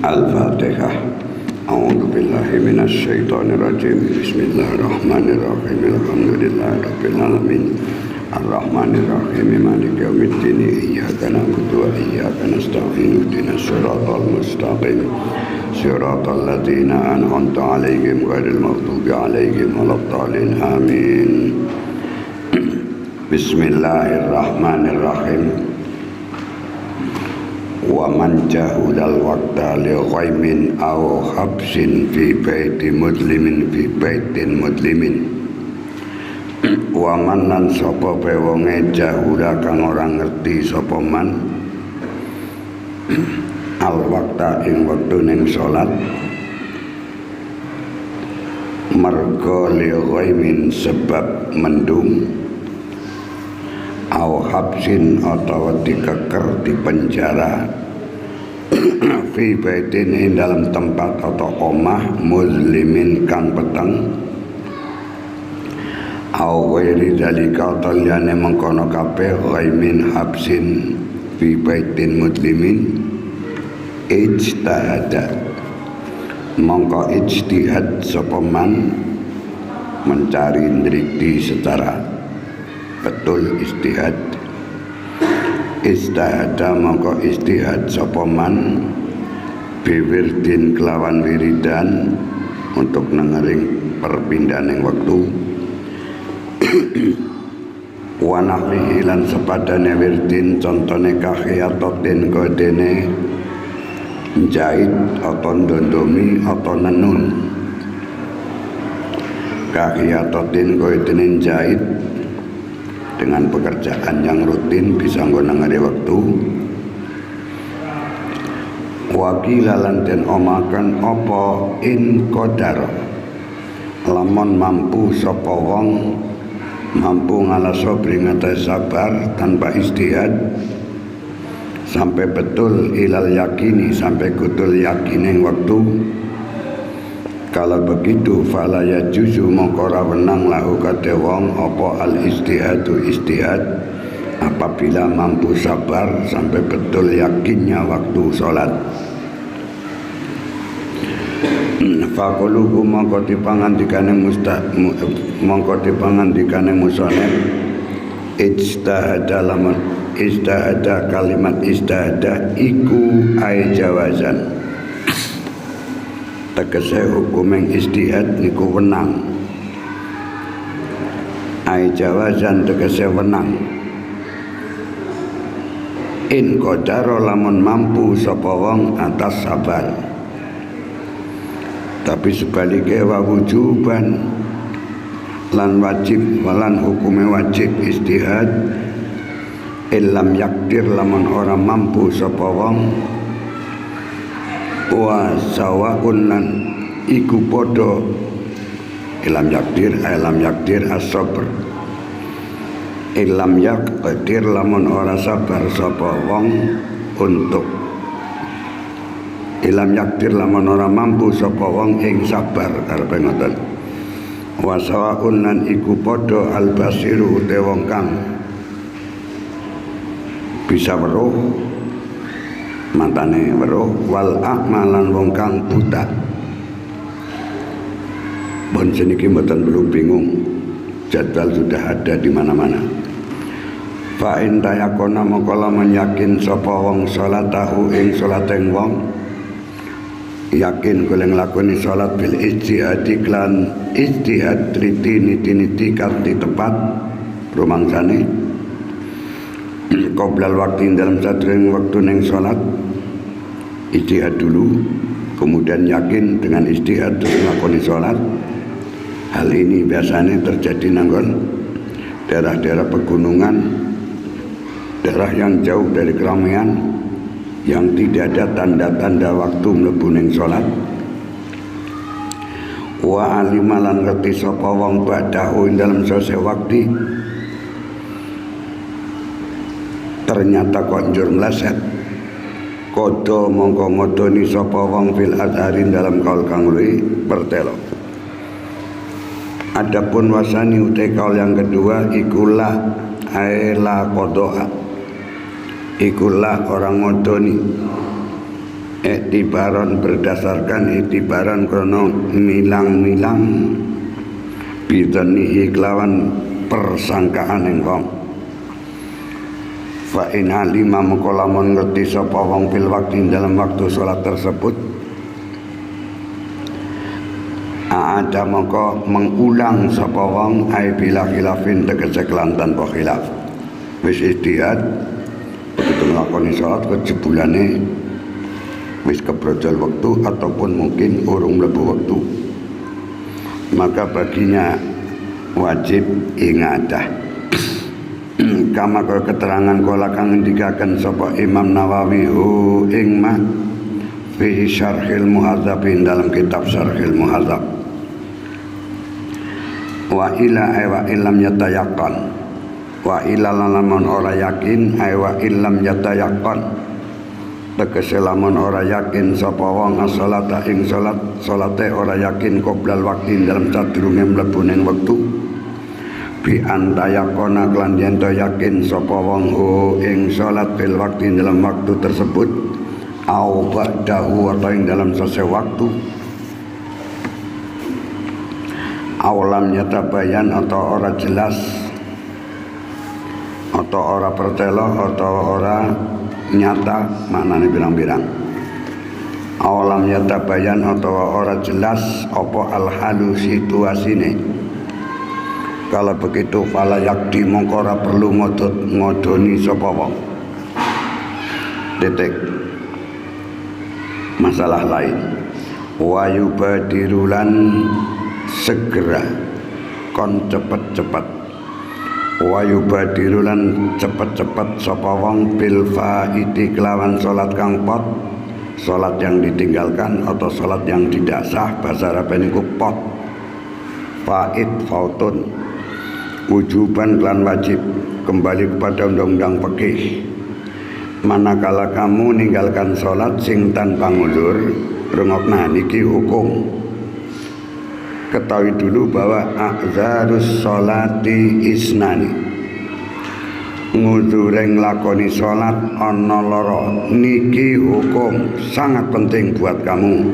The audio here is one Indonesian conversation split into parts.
Al-Fatihah. A'udzu billahi minasy syaithanir rajim. Bismillahirrahmanirrahim. Alhamdulillahi rabbil alamin. Ar-Rahmanir Rahim. Maliki yaumiddin. Iyyaka na'budu wa iyyaka nasta'in. Ihdinas siratal mustaqim. Siratal ladzina an'amta 'alaihim ghairil maghdubi 'alaihim waladdallin. Amin. Bismillahirrahmanirrahim. Wa man jahulal waqta li ghaimin aw habsin fi baiti muslimin fi baitin muslimin. Wa man lan sapa pe wonge jahula kang ora ngerti sapa man al waqta ing wektu ning salat mergo li ghaimin sebab mendung aw habsin atau dikeker di penjara fi baitin ing dalam tempat atau omah muslimin kang peteng aw wairi dalika taliyane mengkono kabeh ghaimin habsin fi baitin muslimin ijtihada mongko ijtihad sapa man mencari nrikti secara betul istihad istihada mongko istihad sapa man biwirdin kelawan wiridan untuk nengering perpindahan waktu wa nahwihi lan sepadane wirdin contone kahiyatotin kodene jahit atau ndondomi atau nenun kahiyatotin kodene jahit dengan pekerjaan yang rutin bisa nggonangane waktu wakilalan den omakan apa in qadar lamun mampu sapa wong mampu ngalaso bringate sabar tanpa istihad sampai betul ilal yakini sampai kutul yakine waktu. Kalau begitu fala yajuzu mongko ora wenang lahu kate wong apa al istihadu istihad apabila mampu sabar sampai betul yakinnya waktu salat. Faquluhu mongko dipangandikane mongko dipangandikane musannif ijtihada lamun ijtihada kalimat ijtihada iku ai jawazan tegese hukum yang istihad niku wenang ai jawazan tegese wenang in qadara lamun mampu sapa wong atas sabar tapi sebaliknya wa wujuban lan wajib walan hukume wajib istihad illam yakdir lamun ora mampu sapa wong wa sawaun lan iku padha ilam yakdir as-sabr ilam yakdir lamun ora sabar sapa wong untuk ilam yakdir lamun ora mampu sapa wong ing sabar karepe ngoten wa sawaun lan iku padha al-basiru te wong kang bisa weruh matane weruh wal a'malan wong kang buta. Bon seniki mboten perlu bingung. Jadwal sudah ada di mana-mana. Fa in tayakona mongko lamun yakin sapa wong salatahu ing salateng wong yakin kula nglakoni salat bil ijtihadi klan ijtihad niti kanthi tepat rumangsane qoblal waktu dalam sadurunge waktu ning salat ijtihad dulu kemudian yakin dengan ijtihad terus nglakoni salat. Hal ini biasanya terjadi nanggon daerah-daerah pegunungan, daerah yang jauh dari keramaian, yang tidak ada tanda-tanda waktu mlebu ning salat. Wa alimalan ngerti sapa wong badahu dalam sose waktu ternyata kok njur meleset kodo mongko ngodoni sapa wong fil azharin dalam kaul kang luwih pertelo. Adapun wasani utai kaul yang kedua ikulah aela kodoa ikulah orang ngodoni iktibaron berdasarkan iktibaran krono milang-milang bidanihi kelawan persangkaan ing wong. Fa in alima mengko lamun ngerti sapa wong fil waqti dalam waktu salat tersebut, ada mengko mengulang sapa wong ai bila khilafin tegese kelantan tanpa khilaf. Wis istihad begitu nglakoni salat kejebulane wis kebrojol waktu ataupun mungkin urung mlebu waktu, maka baginya wajib ingadah. Kama kaya keterangan kala kang ngendikaken sapa Imam Nawawi ing ma fi Syarhil Muhadzab dalam kitab Syarhil Muhadzab. Wa illam yatayaqqan, wa ila lamun ora yakin wa illam yatayaqqan, tegese lamun ora yakin sapa wong as-salata ing salate ora yakin qoblal waqti dalam sadurunge mlebu ning wektu, bi antayakona klan yen to yakin sapa wong ing salat fil waqti dalam waktu tersebut, au ba'dahu atau ing dalam selesai waktu, awalam yatabayan atau ora jelas, atau ora pertelo, atau ora nyata, maknanya birang-birang. Awalam yatabayan atau ora jelas apa al-halu situasine. Kalau begitu fala yakdi mongko ora perlu ngodoni sapa wong. Titik. Masalah lain. Wa yubadirulan segera kon cepet-cepet. Wa yubadirulan cepet-cepet sapa wong bil faiti kelawan salat kang pot, salat yang ditinggalkan atau salat yang tidak sah, bahasa Arabane ku pot. Fait fautun wujuban klan wajib, kembali kepada undang-undang fikih. Manakala kamu ninggalkan sholat sing tanpa nguzur, rungokna niki hukum. Ketahui dulu bahwa a'zarus sholati isnani, nguzureng lakoni sholat ana loro, niki hukum sangat penting buat kamu.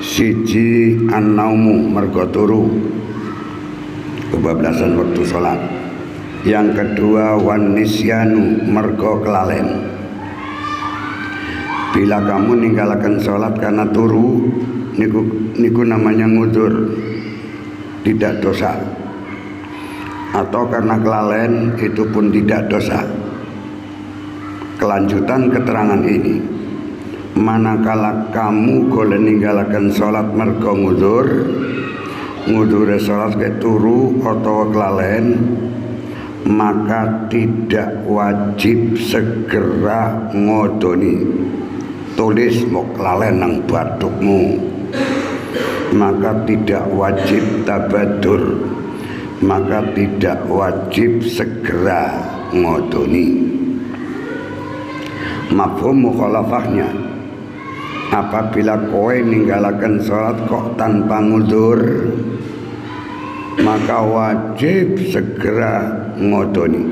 Siji an-naumu mergo turu, kebablasan waktu sholat. Yang kedua wan nisyanu mergo kelalen. Bila kamu ninggalkan sholat karena turu, niku namanya nguzur, tidak dosa. Atau karena kelalen, itu pun tidak dosa. Kelanjutan keterangan ini, manakala kamu golek ninggalkan sholat mergo nguzur, ngudure salat ke turu atau kelalen, maka tidak wajib segera ngodoni. Tulis mau kelalen nang batukmu, maka tidak wajib tabadur, maka tidak wajib segera ngodoni. Mafhum mukhalafahnya, apabila kowe ninggalakan sholat kok tanpa nguzur, maka wajib segera ngodoni.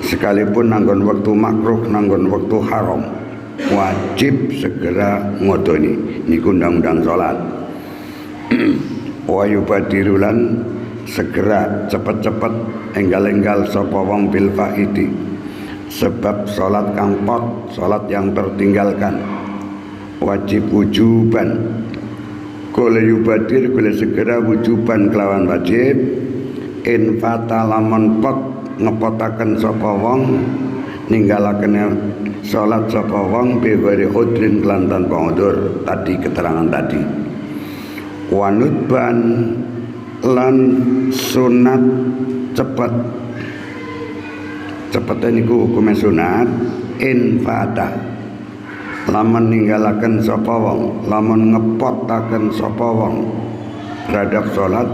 Sekalipun nanggon waktu makruh, nanggon waktu haram, wajib segera ngodoni. Ini undang-undang sholat. Wa yubadirulan segera cepet-cepet enggal-enggal sapa wong bil faidi, sebab sholat kang pot, sholat yang tertinggalkan, wajib wujuban. Kole yubadir kole segera wujuban kelawan wajib. In fata lamun pot ngepotaken sapa wong, ninggalaken sholat sapa wong bi ghairi udrin kelan tanpa udzur. Tadi keterangan tadi. Wanutban lan sunat cepet. Cepetnya niku hukumnya sunat. In fata lamun ninggalaken sapa wong, lamun ngepotaken sapa wong terhadap salat,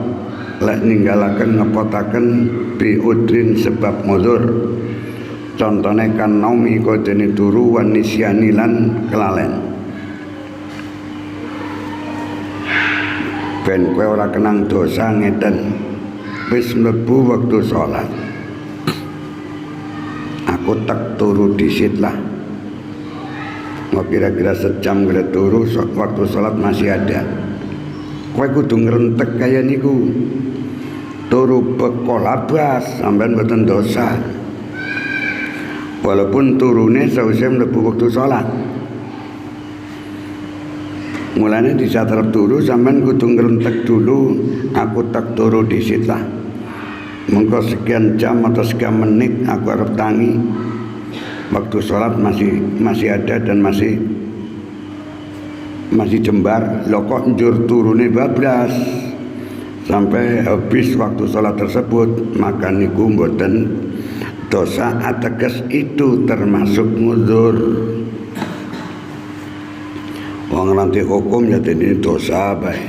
lek ninggalaken ngepotaken bi udrin sebab muzur. Contohnya kan naumi kodene turu wan nisyani lan kelalen. Ben kowe ora kenang dosa ngeten, wis mlebu wektu salat, aku tak turu disit lah, kira-kira sejam kira turu waktu sholat masih ada. Kowe kudu ngrentek kaya niku. Turu bekolabas sampean mboten dosa. Walaupun turune sawise mlebu waktu sholat. Mulane di saat arep turu sampean kudu ngrentek dulu, aku tak turu dhisit lah. Mengko sekian jam atau sekian menit aku arep tangi. Waktu sholat masih ada dan masih jembar. Lho kok njur turune bablas sampai habis waktu sholat tersebut, maka niku mboten dosa, ateges itu termasuk nguzur. Wong nanti hukum ya ini dosa bae.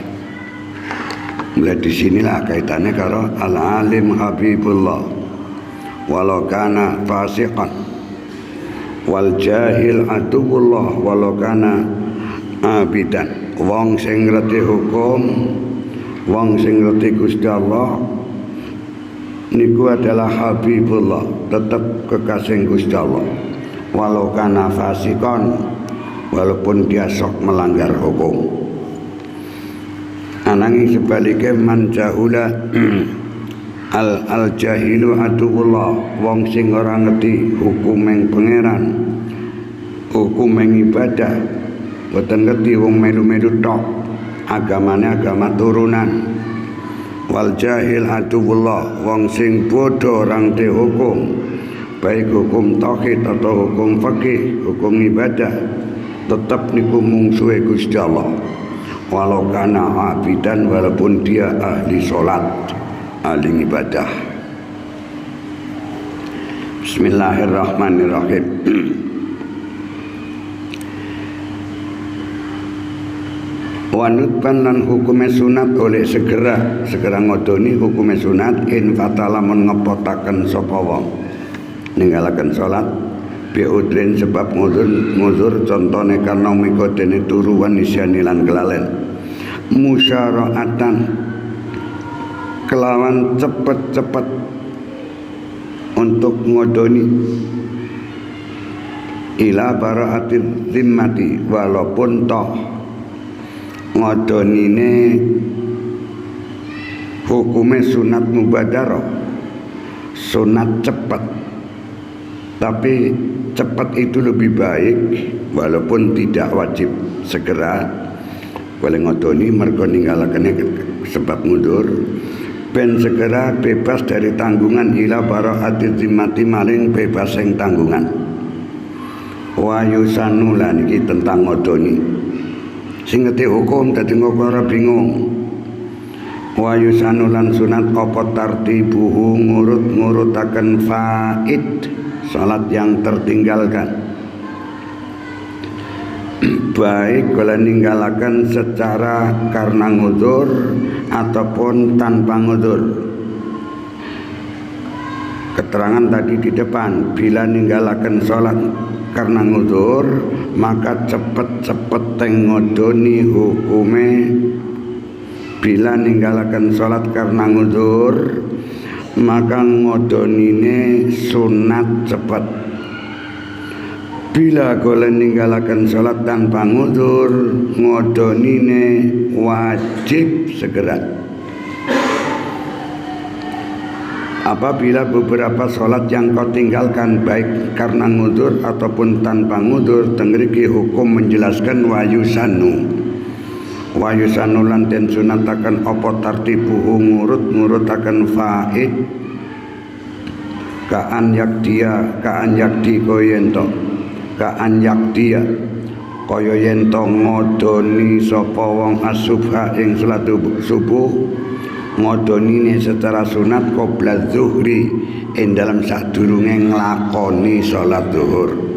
Mulai disinilah kaitannya karo al-alim habibullah walau kana fasiqan wal jahil aduwullah walau kana abidan. Wong sing ngerti hukum, wong sing ngerti Gusti Allah niku adalah habibullah, tetap kekasih Gusti Allah. Walau kana fasiqan, walaupun dia sok melanggar hukum. Ananging sebaliknya man jahula al jahilu aduwullah, wong sing ora ngerti hukum yang pangeran, hukum yang ibadah, boten ngerti wong melu-melu tok, agamane agama turunan. Wal jahil aduwullah, wong sing bodoh orang te hukum, baik hukum tauhid atau hukum fikih, hukum ibadah, tetap niku mungsuhe Gusti Allah. Walau kana abidan, walaupun dia ahli salat, ahli ibadah. Bismillahirrahmanirrahim. Wanutban lan hukume sunat oleh segera ngodoni hukume sunat in fatala mun ngepotaken sapa wong ninggalaken salat bi udrin sebab nguzur contone karena mikodene turuwan isyani lan kelalen musyara'atan kelawan cepet-cepet untuk ngodoni ila bara'atil zimmati, walaupun toh ngodonine hukume sunat mubadarah, sunat cepat, tapi cepat itu lebih baik walaupun tidak wajib segera. Boleh ngodoni mergo ninggalakane sebab mundur ben segera bebas dari tanggungan ila bara'ati zimmati, maring bebas sing tanggungan. Wa yusanu lan iki tentang ngodoni sing ngerti hukum dadi ora bingung. Wa yusanu lan sunat apa tartibuhu ngurut-ngurutaken faid, salat yang tertinggalkan, baik kalau ninggalakan secara karena nguzur ataupun tanpa nguzur. Keterangan tadi di depan, bila ninggalakan salat karena nguzur, maka cepet-cepet ngodoni hukume. Bila ninggalakan salat karena nguzur, maka ngodonine sunat cepet. Bila golek ninggalakan salat tanpa nguzur, ngodonine wajib segera. Apabila beberapa salat yang kau tinggalkan baik karena nguzur ataupun tanpa nguzur, tengriki hukum menjelaskan wayusanu lan den sunatakan apa tartibuhu ngurut-ngurutaken faid kaan yakdi koyento kaan yakdia kaya yen to ngodoni sapa wong asubha ing salat subuh, ngodonine secara sunat qobla zuhri ing dalam sadurunge nglakoni salat zuhur.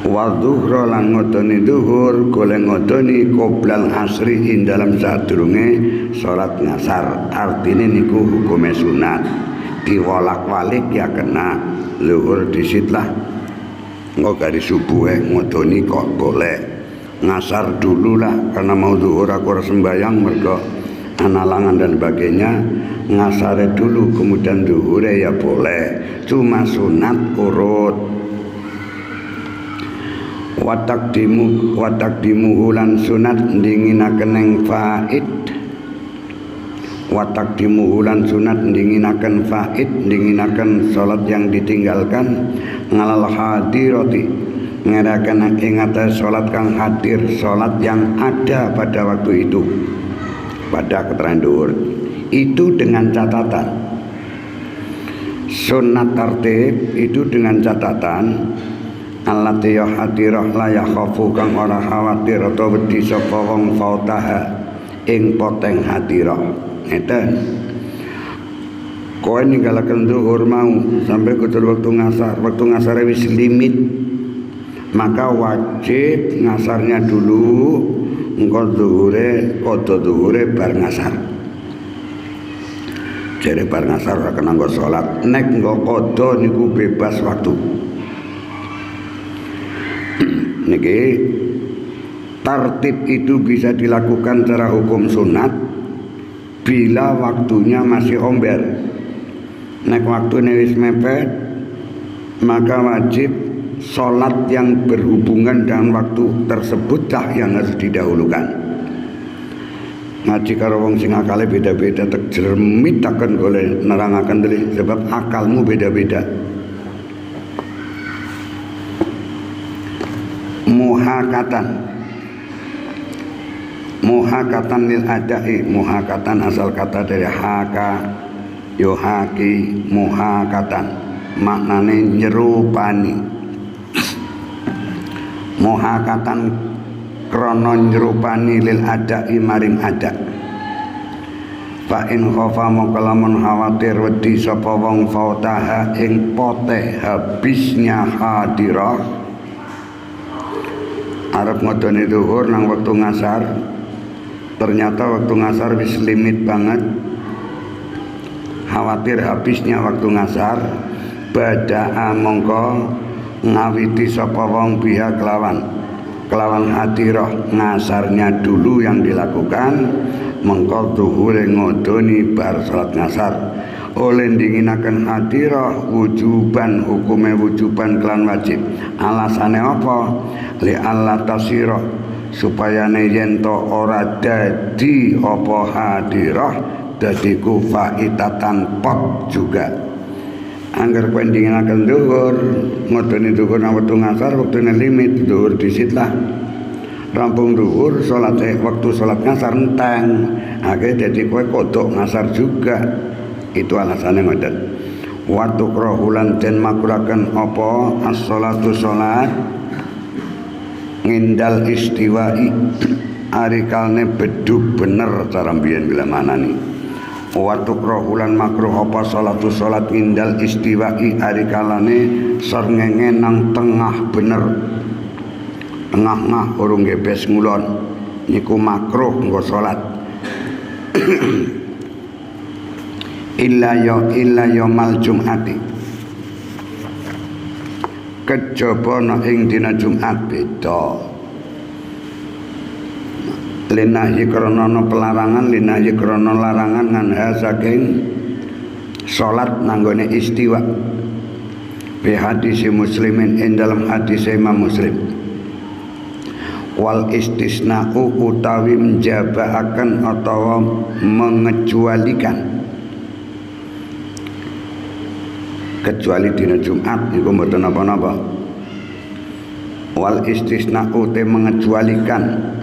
Wa zuhra lan ngodoni zuhur golek ngodoni qoblal asri ing dalam sadurunge salat ngasar. Artine niku hukume sunat, diwolak-walik ya kena zuhur disitlah. Engko gari subuh ngodoni kok boleh ngasar dulu lah, karena mau zuhur aku harus sembahyang mergo analangan dan sebagainya, ngasare dulu kemudian zuhure ya boleh, cuma sunat urut watakdimu hulan sunat ndinginaken ing faid watakdimu hulan sunat ndinginaken faid ndinginaken salat yang ditinggalkan ngalal hadirati ngerakan ing atas salat kang hadir salat yang ada pada waktu itu pada keterangan dhuwur itu dengan catatan sunat tartib itu dengan catatan allati ya hadirah la yakhafu kang ora khawatir atau wedi sapa wong fautaha ing poteng hadirah ngeten kowe ninggalaken zuhur mau sampai kudu waktu ngasar wis limit maka wajib ngasarnya dulu engko zuhure bar ngasar jare bar ngasar ora kena nggo salat nek nggo qada niku bebas waktu niki tartib itu bisa dilakukan secara hukum sunat bila waktunya masih omber nek waktune wis mepet maka wajib sholat yang berhubungan dengan waktu tersebutlah yang harus didahulukan. Ngaji karo wong sing akale beda-beda tek jermit akan golek nerangaken diri sebab akalmu beda-beda. Muhakatan lil adai, muhakatan asal kata dari haka yohaki muhakatan maknane nyerupani muhakatan krana nyerupani lil adai maring adak fa in khafa mongko lamun khawatir wedi sapa wong fautaha ing pote habisnya hadirah arep ngodone zuhur nang wektu ngasar ternyata waktu ngasar wis limit banget khawatir habisnya waktu ngasar badaa mongko ngawiti sapa wong biha kelawan hadirah ngasarnya dulu yang dilakukan mengko zuhure ngodoni bar salat ngasar oleh dinginaken hadirah wujuban hukume wujuban kelan wajib alasane apa li Allah tasira supaya yen to ora dadi apa hadirah dadi kufaitatan pot juga anggar pendingaken dhuwur ngodoni dhuwur nang wektu ngasar wektune limit dhuwur disitlah rampung dhuwur salat waktu salat ngasar enteng akhire dadi kowe kodok ngasar juga itu alasannya ngoten waktu krohulan den makuraken apa as-shalatu salat ngindal istiwai arikalne bedug bener cara mbiyen bila manani waktu krohulan makruh apa salatu salat indal istiwai arikalane srengenge nang tengah bener tengah-tengah urung gebes ngulon niku makruh nggo salat illa yaumul jum'ati kejaba ing dina Jumat beda linahi krana pelarangan linahi krana larangan nganha saking salat nanggone istiwa bi hadis muslimin ing dalam hadis Imam Muslim wal istisna'u utawi menjabahaken atawa mengecualikan kecuali dina Jumat niku mboten napa-napa wal istisna'u te mengecualikan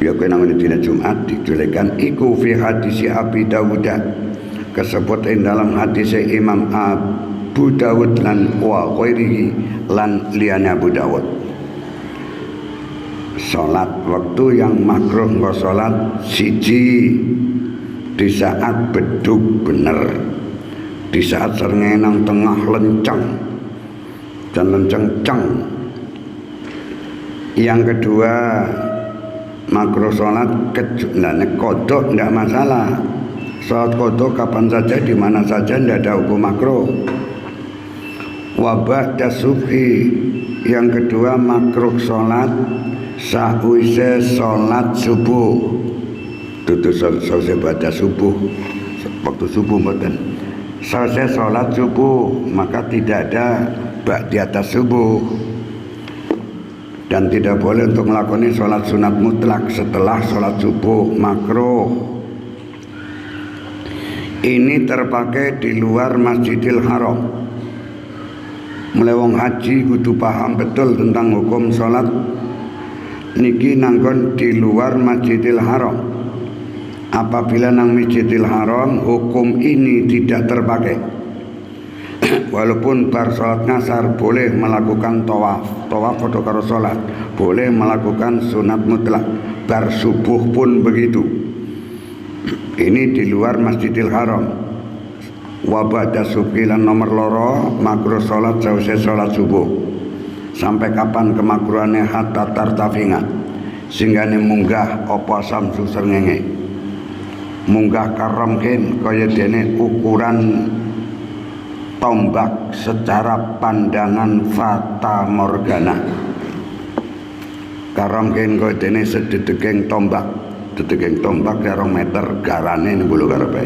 ya kowe nang dina Jumat diculikan iku fi hadis Abi Dawud kesebut ing dalam hadis Imam Abu Dawud lan wa ghairihi lan liyane Abu Dawud salat waktu yang makruh nggo salat siji di saat bedug bener di saat srengenge nang tengah lencang dan lenceng-ceng yang kedua makruh sholat nek kodok tidak masalah sholat kodok kapan saja di mana saja tidak ada hukum makruh wabah dasubhi yang kedua makruh sholat sa'uise sholat subuh tutu selesai baca subuh waktu subuh mboten selesai sholat subuh maka tidak ada bak di atas subuh Dan tidak boleh untuk melakukan sholat sunat mutlak setelah sholat subuh, makruh. Ini terpakai di luar Masjidil Haram. Mulai wong haji kudu paham betul tentang hukum sholat niki nanggon di luar Masjidil Haram. Apabila nang Masjidil Haram hukum ini tidak terpakai. Walaupun bar sholat ngasar boleh melakukan tawaf atau karo sholat, boleh melakukan sunat mutlak, bar subuh pun begitu. Ini di luar Masjidil Haram. Wabada subilan nomor loro makruh sholat sausé sholat subuh. Sampai kapan kemakruhannya hatta tartafinga, sehingga munggah apa samsu srengenge, munggah karamkin kaya dene ukuran tombak secara pandangan fata morgana. Karamkin kaya dene sededegeng tombak, dedegeng tombak 2 meter garane niku karepe.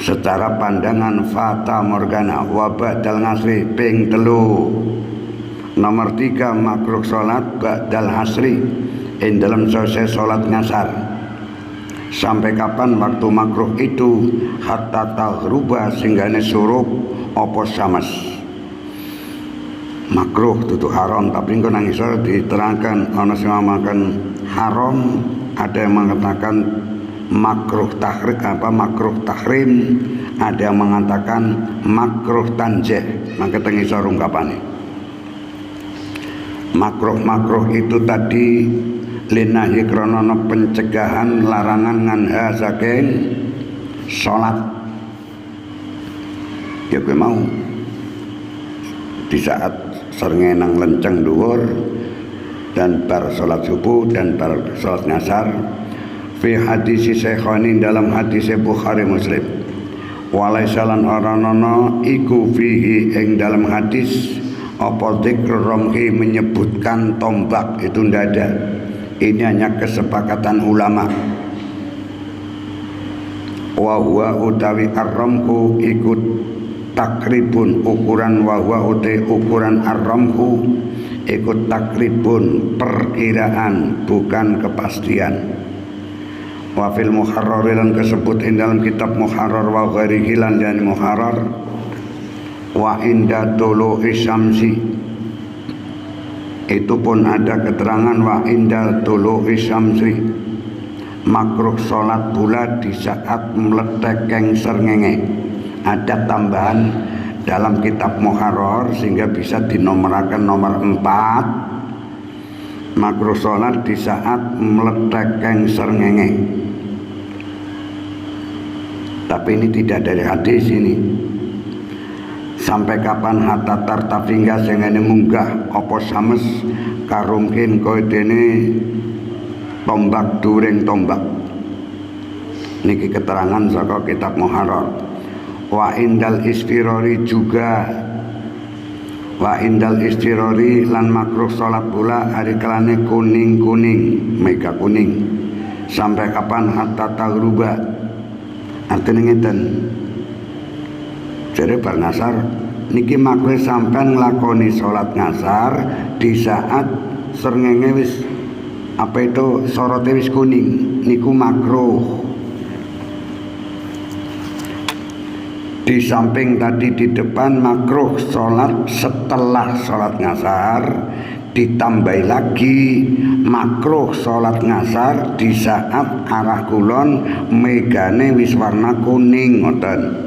Secara pandangan fata morgana. Wabadal ngasri ping 3 nomor 3 makruh sholat ba'dal hasri in dalam selesai sholat ngasar. Sampai kapan waktu makruh itu? Hatta taghruba singgane surup opo samas. Makruh tutu haram, tapi engko nang isor diterangkan ana sing ngamakan haram, ada yang mengatakan makruh tahrim, makruh tahrim, ada yang mengatakan makruh tanjih. Maka teng isor ungkapane makruh itu tadi linahi krono pencegahan larangan nganha saking sholat. Ya gue mau di saat serngenang lenceng dhuwur dan bar sholat subuh dan bar sholat ngasar. Fi hadisi Syekhani dalam hadis Bukhari Muslim. Walaisalan oranono iku fihi ing dalam hadis apa dzikr ramhi menyebutkan tombak itu ndak ada. Ini hanya kesepakatan ulama. Wa huwa utawi ar-ramhu ikut takribun ukuran, wa huwa utai ukuran ar-ramhu ikut takribun perkiraan bukan kepastian. Wa fil muharrar lan kesebut dalam kitab muharrar wa ghairihi lan jan muharrar wa inda tulu'i syamsi itu pun ada keterangan wa inda tulu'i syamsi makruh sholat pula di saat meletekeng srengenge. Ada tambahan dalam kitab muharrar sehingga bisa dinomorkan nomor 4 makruh sholat di saat meletekeng srengenge. Tapi ini tidak dari hadis ini. Sampai kapan hatta tartafingga sehingga munggah opo sames karungkin kowe dene tombak during tombak. Niki keterangan saka kitab muharrar. Wa indal istirori juga wa indal istirori lan makruh salat pula hari kelane kuning-kuning mega kuning. Sampai kapan hatta taghruba, artinya ngeten. Jadi bar ngasar niki makruh sampean nglakoni salat ngasar di saat srengenge wis apa itu sorote wis kuning, niku makruh. Di samping tadi di depan makruh sholat setelah sholat ngasar, ditambah lagi makruh sholat ngasar di saat arah kulon megane wis warna kuning ngoten.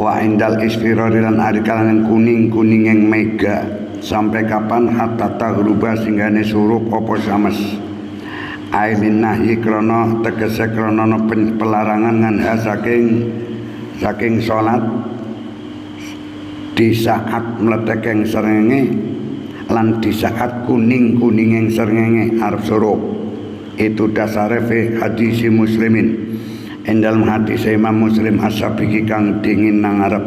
Wa indal istirori lan ari kalangan kuning-kuning yang mega. Sampai kapan hatta taghruba singgane surup apa sames. Ailin nahyi krono tegese krono pelarangan nganha saking sholat di saat meletekeng srengenge lan di saat kuning-kuninging srengenge arep surup. Itu dasare fi hadis muslimin dalam hadis Imam Muslim as-Sabiqi kang dingin nang arep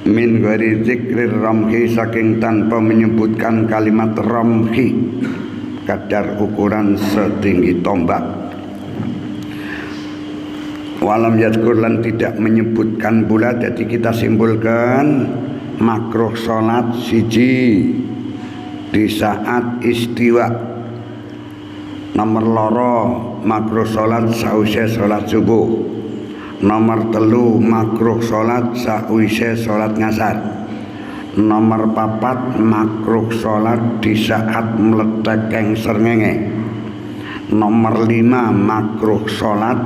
min ghairi zikrir ramhi saking tanpa menyebutkan kalimat ramhi kadar ukuran setinggi tombak. Walam yadkur lan tidak menyebutkan pula. Jadi kita simpulkan makruh salat siji di saat istiwa. Nomor loro makruh salat sause salat subuh. Nomor telu makruh salat sause salat ngasar. Nomor papat makruh salat di saat meletek keng srengenge. Nomor 5 makruh salat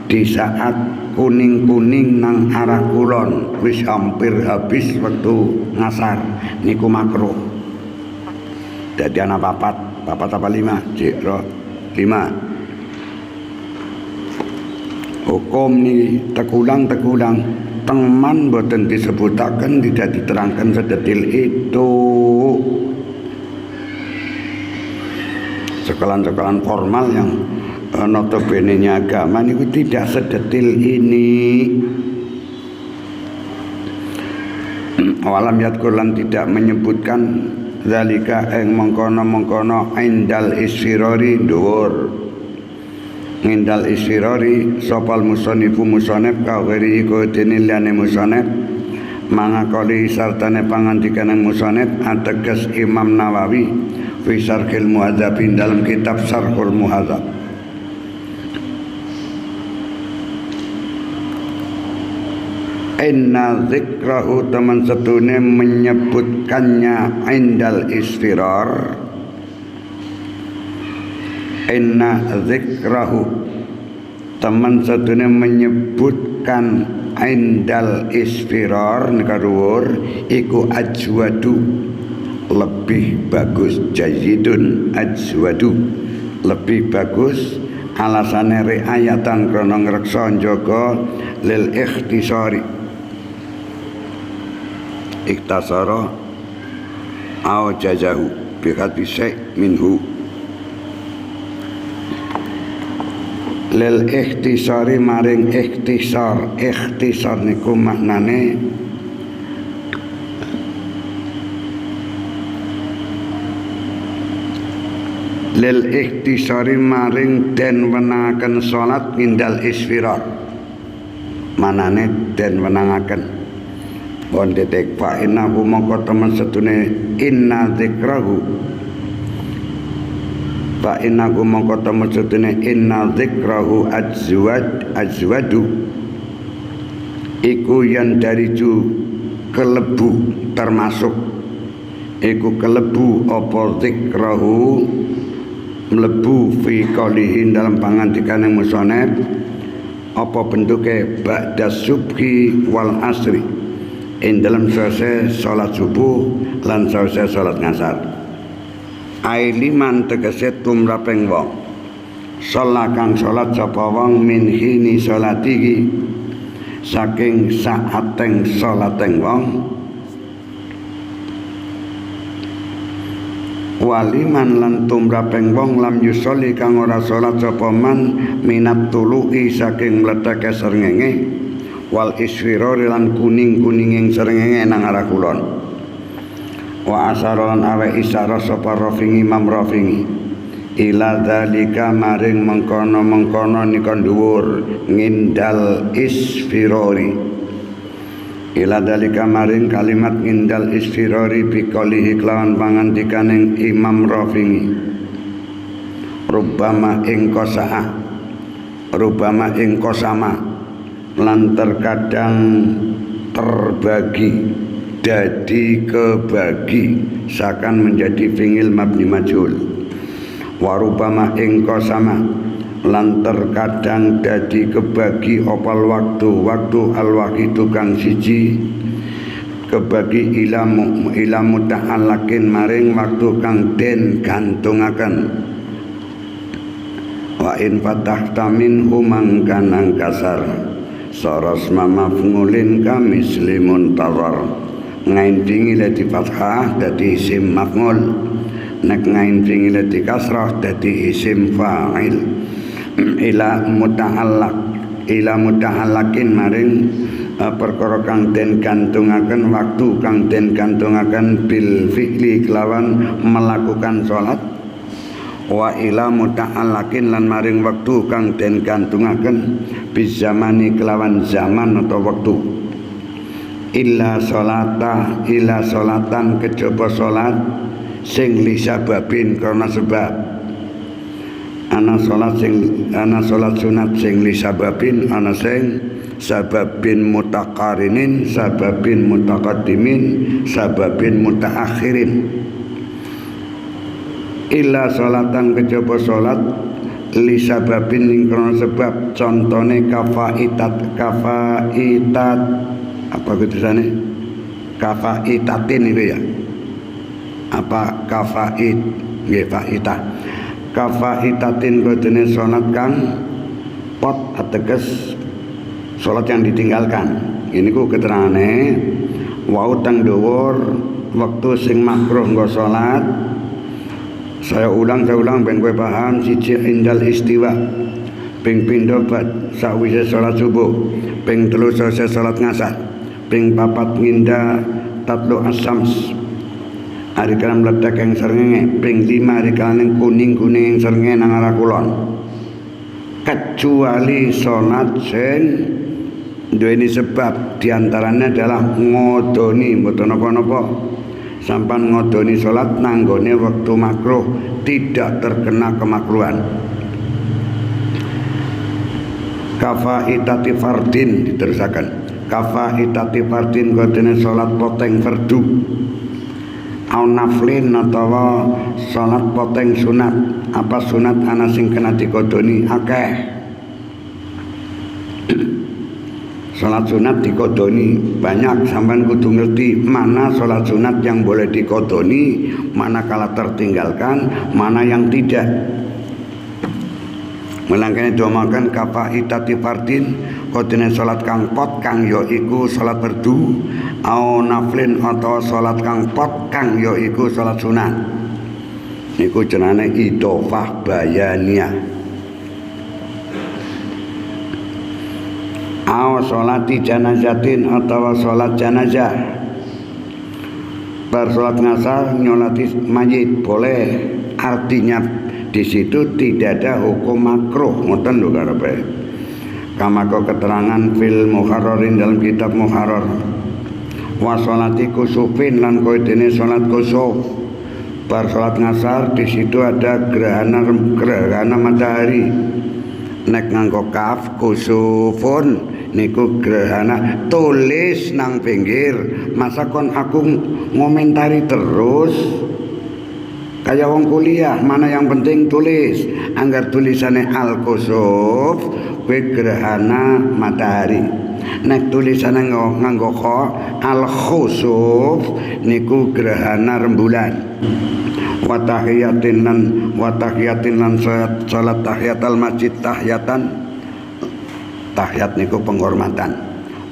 di saat kuning-kuning nang arah kulon, wis hampir habis waktu ngasar, niku makruh. Dadi ana papat apa 5? Jero 5. Hukum ni tekulang teman boten disebutaken, tidak diterangkan sedetil itu. Sekolah-sekolah formal yang notabene-nya agama niku tidak sedetil ini. Walam yadkuran tidak menyebutkan zalika ing mengkono-mengkono indal isfirori dhuwur. Indal isfirori sopal musonifu musonef kawiri iku dene liyane musonef mangakali sartane pangandikane musonef ateges Imam Nawawi fi Syarhil Muhadzab dalam kitab Syarhul Muhadzab. Inna zikrahu teman setune menyebutkannya indal isfirar. Inna zikrahu teman setune menyebutkan indal isfirar nikaruwur iku ajwadu lebih bagus. Jayidun ajwadu lebih bagus. Alasane riayatan krana ngreksa njaga lil ikhtisari iktasara au jazahu bi hadhi syai' minhu lil ikhtisari maring ikhtisar. Ikhtisar niku maknane lil ikhtisari maring den wenangaken salat indal isfirar. Manane den wenangaken pon detek fa innahu mongko temen setune inna dzikrahu fa innahu mongko temen setune inna dzikrahu ajwadu iku yang dari ju kelebu termasuk iku kelebu apa dzikrahu mlebu fi qaulihi dalam pangandikane musonef apa bentuke ba'da subhi wal asri ing dalam sause salat subuh lan sause salat ngasar. Ai liman tegese tumraping wong salat kang salat sapa wong min hini salatihi saking saateng salating wong waliman lan tumraping wong lam yusoli kang ora salat sapa man minat tulu'i saking mleteke srengenge wal isfirori lan kuning-kuninging srengenge nang arah kulon. Wa asaron awe isyarah sapa Rafi'i Imam Rafi'i ila dzalika maring mengkono-mengkono nika dhuwur ngindal isfirori ila dzalika maring kalimat ngindal isfirori biqalihi kelawan pangandikaning Imam Rafi'i rubama ing qasama lan terkadang terbagi jadi kebagi seakan menjadi fi'il mabni majhul. Warubama ing qasama lan terkadang jadi kebagi opal waktu al-wahidu kang siji kebagi ilamu ta'alakin maring waktu kang den gantungaken. Wa in fatahta minhu mangkanang kasar saras maf'ulin kamislimun tawar ngain tinggi di fathah dadi isim maf'ul nek ngain tinggi di kasrah dadi isim fa'il ila muta'allakin maring perkara kang den gantungaken waktu kang den gantungaken bil fi'li kelawan melakukan salat wa ila muta'allakin lan maring wektu kang den gantungaken bizamani kelawan zaman atau waktu illa sholatan kejaba salat sing li sababin karena sebab ana salat sunat sing li sababin ana sing sababin mutaqarinin sababin mutaqaddimin sababin mutaakhirin illa sholatan kejaba salat li sababin ing karena sebab contone kafaitat apa tulisannya kafaitatin itu ya apa kafait nggih faitah kafaitatin kodene salat kang pot ateges salat yang ditinggalkan ini ku keterangane wau teng dhuwur wektu sing makruh nggo salat saya ulang ben kowe paham siji indal istiwa ping pindho bad sakwise salat subuh ping 3 selesai salat ngasar ping 4 nginda tatlu asams hari kalam meledak yang srengenge ping 5 hari kalam kuning-kuning yang srengenge nang arah kulon kecuali salat sing duweni sebab diantaranya adalah ngodoni mboten napa-napa sampan ngodoni salat nanggone waktu makruh tidak terkena kemakruhan kafaitati fardin diterusaken kafaitati fardin kodene salat poteng fardu au naflin atawa salat poteng sunat apa sunat ana sing kena dikodoni akeh salat sunat dikodoni banyak sampean kudu ngerti mana salat sunat yang boleh dikodoni mana kala tertinggalkan mana yang tidak melangkane domakan kafaitati fardin kodene salat kang pot kang ya iku salat fardu au naflin atau salat kang pot kang ya iku salat sunat niku jenenge idhofah bayaniyah au salati janazatin atau salat janazah bar salat ngasar nyolati mayit boleh artinya di situ tidak ada hukum makruh ngoten lho karepe kamako keterangan fil muharrarin dalam kitab muharrar wa sholati kusufin lan kowe dene salat kusuf bar salat ngasar di situ ada gerhana matahari nek nganggo kaf kusufun niku gerhana tulis nang pinggir masa kon aku ngomentari terus kayak wong kuliah mana yang penting tulis anggar tulisannya al-kusuf kuwi gerhana matahari nek tulisannya nganggo al-khusuf niku gerhana rembulan watahiyatin lan salat tahiyatul masjid tahiyat niku penghormatan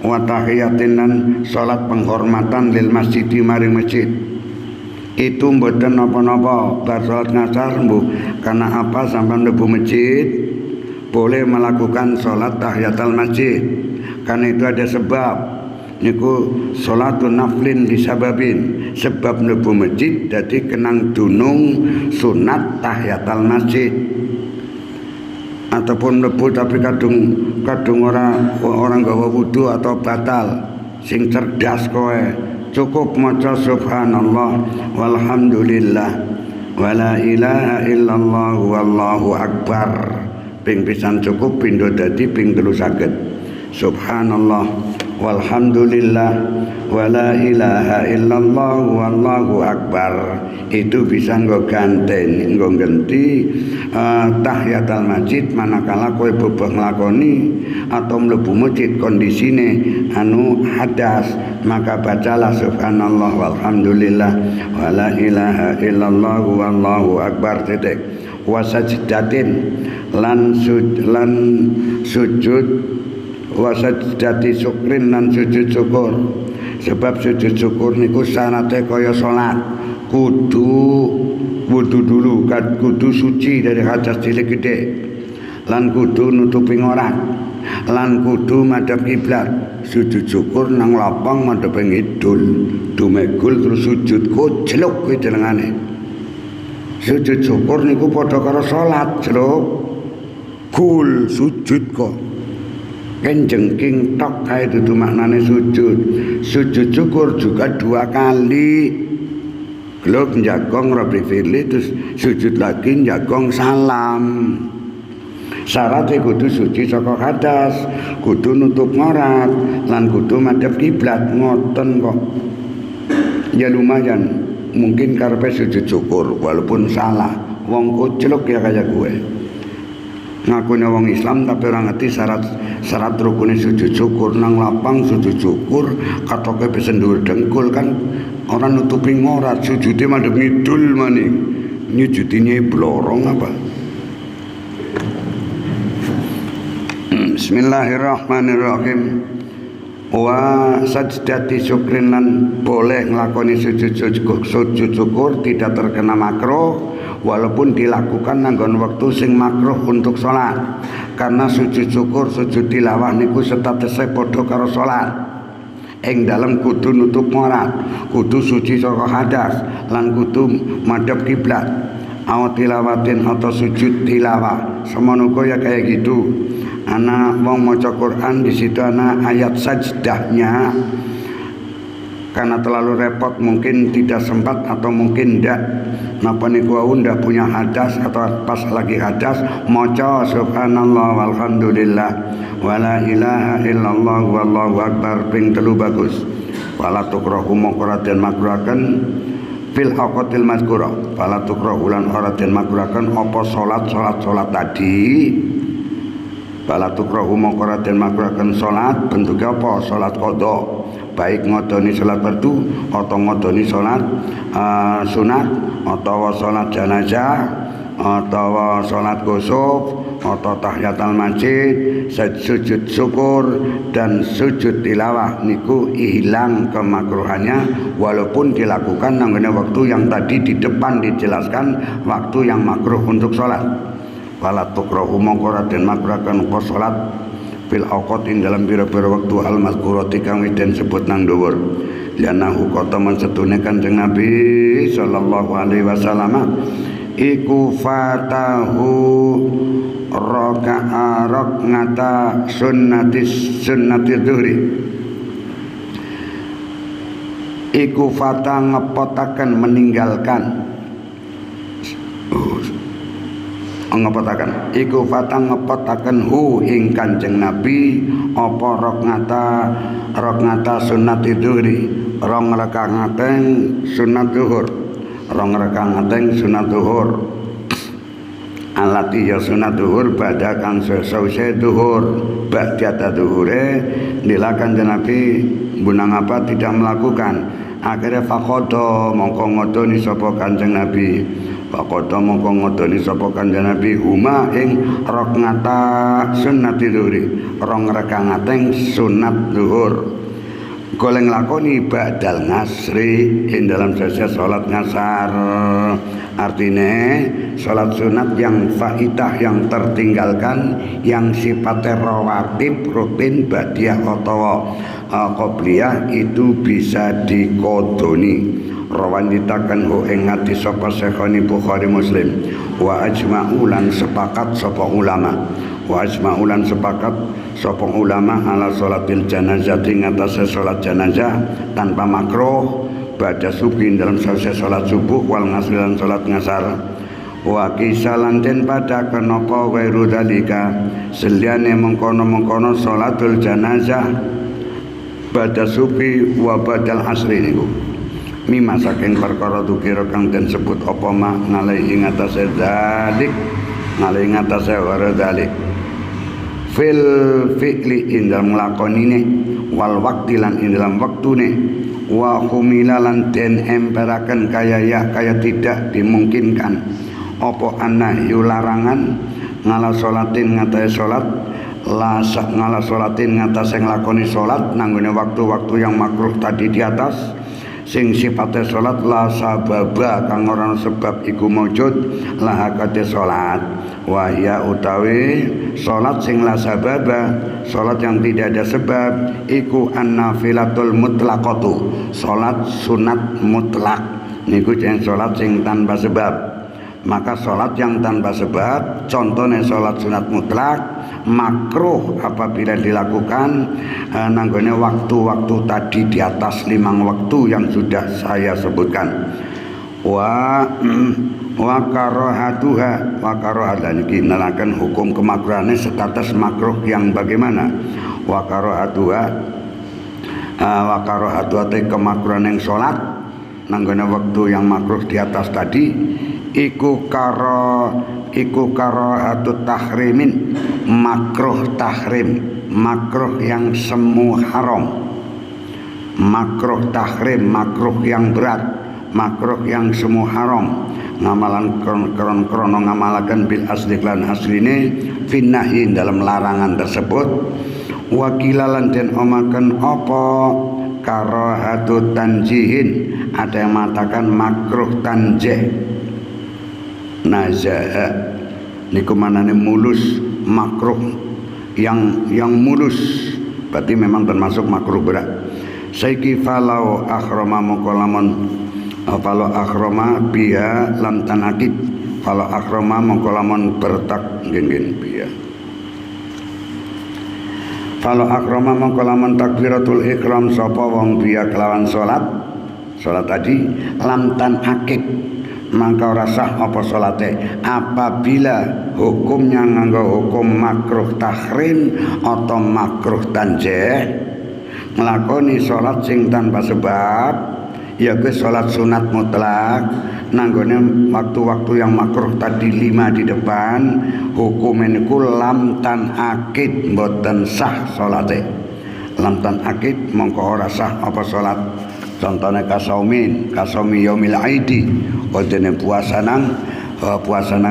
watahiyatin lan salat penghormatan lil masjid maring masjid itu mboten napa-napa bar salat ngasar mbuh karena apa sampean mlebu masjid boleh melakukan salat tahiyatul masjid karena itu ada sebab niku salatun naflin disababin sebab mlebu masjid dadi kenang dunung sunat tahiyatul masjid ataupun mlebu tapi kadung orang gawa wudu atau batal sing cerdas kowe cukup maca subhanallah walhamdulillah wala ilaha illallah wallahu akbar ping pisan cukup pindho dadi ping 3 saged subhanallah walhamdulillah wala ilaha illallah wallahu akbar itu bisa nggo ganti tahiyatul masjid manakala kowe bebeh nglakoni atau mlebu masjid kondisine anu hadas maka bacalah subhanallah walhamdulillah wala ilaha illallah wallahu akbar titik wasajdatin lan sujud wasajdati syukrin lan sujud syukur sebab sujud syukur niku syaratnya kaya salat kudu dulu kan kudu suci dari hadas cilik gede lan kudu nutupi ngorak lan kudu madhep kiblat sujud syukur nang lapang madhep ngidul dumegul terus sujud kojlok kuwi jenengane sujud syukur niku padha karo salat jeluk gul sujud kok Jengking tok kae dudu maknane sujud. Sujud syukur juga 2 kali. Gelap njagong Rabbi firli terus sujud lagi njagong salam. Syaratnya kudu suci saka hadas, kudu nutup ngorat, lan kudu madhep kiblat. Ngoten kok. Ya lumayan, mungkin karepe sujud syukur walaupun salah. Wong kucluk ya kayak gue. Ngakune wong Islam tapi ora ngerti syarat rukune sujud syukur. Nang lapang sujud syukur katoke besendur dengkul kan orang nutupi ngorat, sujudnya madhep ngidul maning. Nyujudine blorong apa? Bismillahirrahmanirrahim. Wa sajdati syukrin lan boleh nglakoni sujud syukur tidak terkena makruh walaupun dilakukan nanggon waktu sing makruh untuk sholat, karena sujud syukur sujud tilawah niku statusnya padha karo sholat. Ing dalam kudu nutup ngorat, kudu suci saka hadas, lan kudu madhep kiblat. Aw tilawatin atau sujud tilawah semono ya kayak gitu. Ana wong maca Quran di situ ana ayat sajdahnya. Karena terlalu repot mungkin tidak sempat atau mungkin ndak. Napa niku ndak punya hadas atau pas lagi hadas maca subhanallah walhamdulillah wala ilaha illallah wallahu akbar ping 3 bagus. Wala tukrahu mongko den makruhaken fil haqatil mazkura. Wala tukrahu lan ora den makruhaken apa salat tadi. Wala tukrahu mongko ora den makruhaken salat bentuke apa? Salat qada. Baik ngodoni salat fardu atau ngodoni salat sunat atau salat jenazah atau salat kusuf atau tahiyatul masjid, sujud syukur dan sujud tilawah niku hilang kemakruhannya walaupun dilakukan nanggone waktu yang tadi di depan dijelaskan waktu yang makruh untuk salat. Wala tukrahu mongko ora den makruhaken apa salat fil awqatin dalam pira-pira waktu al mazkurati kang den sebut nang dhuwur. Lianahu qataman setune Kanjeng Nabi sallallahu alaihi wasallam iku fatahu raka'a rak'ata sunnati dhuhri. Iku fata ngepotaken meninggalkan ngepetaken iku fatang ngepetaken hu ing Kanjeng Nabi apa rokngata sunat dhuhri rong rakaateng sunat zuhur alati ya sunat zuhur badha kang sesause zuhur ba'da zuhure nila Kanjeng Nabi bunang apa tidak melakukan akhirnya faqada mongko ngodoni sapa Kanjeng Nabi Pakoto mongko ngodoni sapa Kanjeng Nabi huma ing rakaat sunnati dhuhri rong rakaateng sunat zuhur goleng lakoni ba'dal ngasri ing dalam sesi salat ngasar. Artinya salat sunat yang faidah yang tertinggalkan yang sifatnya rawatib rutin badiah atau qobliyah itu bisa dikodoni. Rawan ditakan hu ing ati sapa Syekhani Bukhari Muslim wa ajma'ulan sepakat sapa ulama ala salatil janazah ing atase salat janazah tanpa makruh pada subuh dalam selesai salat subuh wal ngasrilan salat ngasar wa kisalan den pada kenapa wairu dalika seliane mengkono salatul janazah pada subuh wa badal asri niku mimma saking perkara tukira kang den sebut apa mak ngalih ing atase dalik ngalih ing atase wara dalik fil fi'li ing dalem lakonine wal waqti lan ing dalam waktune wa humilalan den emperaken kaya tidak dimungkinkan apa annahyu larangan ngala salatin ngatai salat lasak ngala salatin ngatas sing lakoni salat nanggone waktu-waktu yang makruh tadi di atas sing sifatnya salat la sababa kang ora sebab iku maujud la hakate salat wa ya utawi salat sing la sababa salat yang tidak ada sebab iku annafilatul mutlaqatu salat sunat mutlak niku jeneng salat sing tanpa sebab. Maka salat yang tanpa sebab contohnya salat sunat mutlak makruh apabila dilakukan nanggone waktu-waktu tadi di atas 5 waktu yang sudah saya sebutkan. Wa karahatuha iki nelakan hukum kemakruhannya status makruh yang bagaimana. Wa karahatuha kemakruhan yang sholat nanggone waktu yang makruh di atas tadi iku karahatut tahrimin, makruh tahrim, makruh yang semu haram, makruh tahrim, makruh yang berat, makruh yang semu haram, ngamalan krono ngamalakan bil asli lan asline finnahi dalam larangan tersebut. Wakilalan den omaken apa karahatut tanjihin, ada yang mengatakan makruh tanjih. Nazaha niku manane mulus, makruh yang mulus, berarti memang termasuk makruh berat. Saiki falau akhrama mongkolamun falau akhrama biha lam tanakid, falau akhrama mongkolamun bertak genggen biha, falau akhrama mongkolamun takbiratul ihram sapa wong biha kelawan salat tadi lam tanakid, maka ora sah apa salate apabila hukumnya nganggo hukum makruh tahrim atau makruh tanjih, nglakoni salat sing tanpa sebab, ya kuwi salat sunat mutlak nanggone waktu-waktu yang makruh tadi 5 di depan, hukumen niku lam tan akid, mboten sah salate. Lam tan akid mongko ora sah apa salat. Contohnya kasaumi yaumil aidi, kodene puasa nang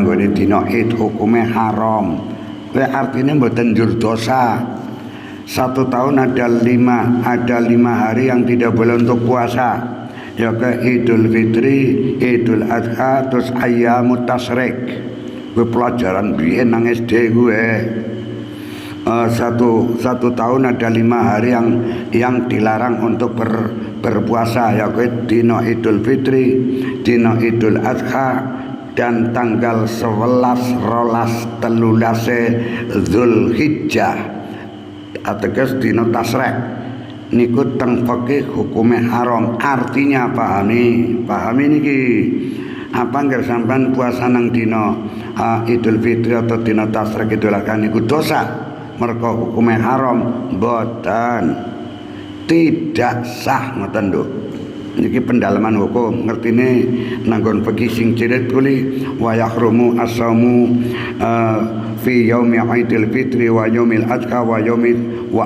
gone dina Id hukume haram. Kuwi artine mboten njur dosa. 1 tahun ada 5 hari yang tidak boleh untuk puasa. Ya ke Idul Fitri, Idul Adha, terus Ayyamut Tasyrik. Kuwi pelajaran biyen nang SD kuwi. Satu tahun ada 5 hari yang dilarang untuk berpuasa, ya kuwi dina Idul Fitri, dina Idul Adha, dan tanggal 11, 12, 13 Zulhijjah ateges dina Tasyrik. Niku teng fikih hukume haram. Artinya pahami niki. Apa nggak sampean puasa nang dina Idul Fitri atau dina Tasyrik Idul Adha niku dosa? Mereka hukumnya haram, boten, tidak sah, ngoten lho. Niki pendalaman hukum, ngertine nanggon fikih sing cirit kuli wa yahrumu as-saumu fi yaumi Idul Fitri wa yaumil adha wa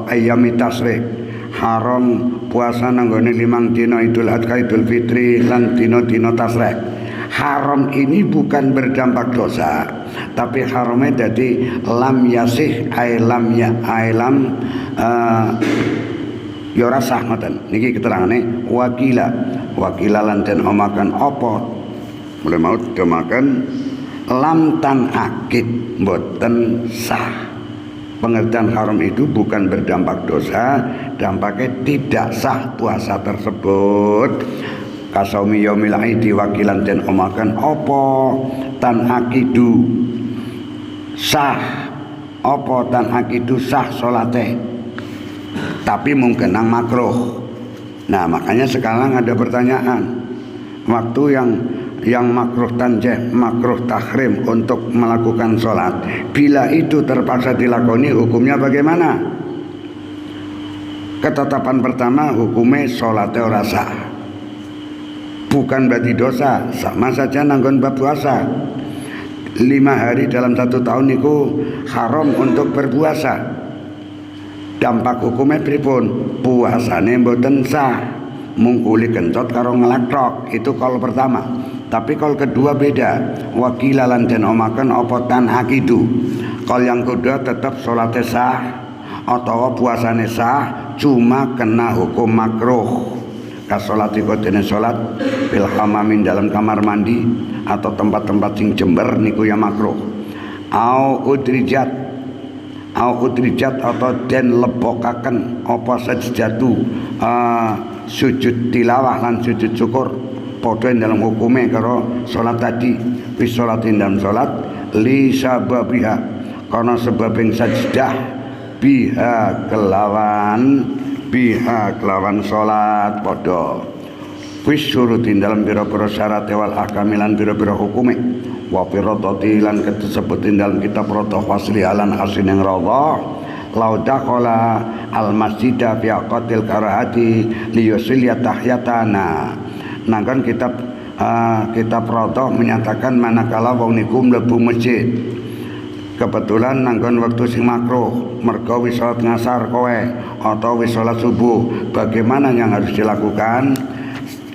ayyamit tasyrik. Haram puasa nanggone 5 dina Idul Adha, Idul Fitri lan dina-dina tasyrik. Haram ini bukan berdampak dosa, tapi haramnya jadi lam yasih ailam ya ora sah ngoten. Niki keterangane wakila lan den omakan apa mulai mau demakan lam tan akid mboten sah. Pengertian haram itu bukan berdampak dosa, dampaknya tidak sah puasa tersebut. Kasaumi yaumil aidi wakilan den omakan apa tan akidu sah, apa tan akidu sah salate, tapi mungkin nang makruh. Nah makanya sekarang ada pertanyaan, waktu yang makruh tanjih, makruh tahrim untuk melakukan sholat, bila itu terpaksa dilakoni hukumnya bagaimana? Ketetapan pertama, hukumnya sholatnya ora sah, bukan berarti dosa, sama saja nanggon bab puasa. 5 hari dalam 1 tahun niku haram untuk berpuasa. Dampak hukumnya pripun? Puasane mboten sah, mungkuli kencot karo ngelakrok. Itu kalau pertama. Tapi kalau kedua beda. Wakilalan den omaken apa tan akidu. Kalau yang kedua tetap sholatnya sah atau puasane sah, cuma kena hukum makruh. Kasolati kodene sholat bil hamamin dalam kamar mandi atau tempat-tempat sing jember niku ya makruh. Au udrijat atau den lebokaken apa sajjatu sujud tilawah lan sujud syukur padha dalam hukume karo sholat tadi. Wis sholatin dalam sholat li sababiha kono sebabing sajdah biha kelawan salat padha wis surutin dalam pira-pira syarat wal ahkamilan pira-pira hukume wa firadati lan ketesebutin dalam kitab radha wasli alan hasin yang radha lau dakhala al masjidah fi aqatil karahati li yusilya tahyatana nangkan kitab radha menyatakan manakala wong niku mlebu masjid kebetulan nanggon waktu sing makruh mergo wis salat ngasar kowe atau wis salat subuh bagaimana yang harus dilakukan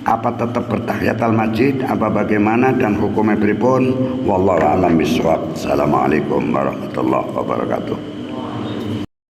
apa tetap bertahiyatul masjid apa bagaimana dan hukumnya pripun wallahu a'lam bishawab. Assalamualaikum warahmatullahi wabarakatuh.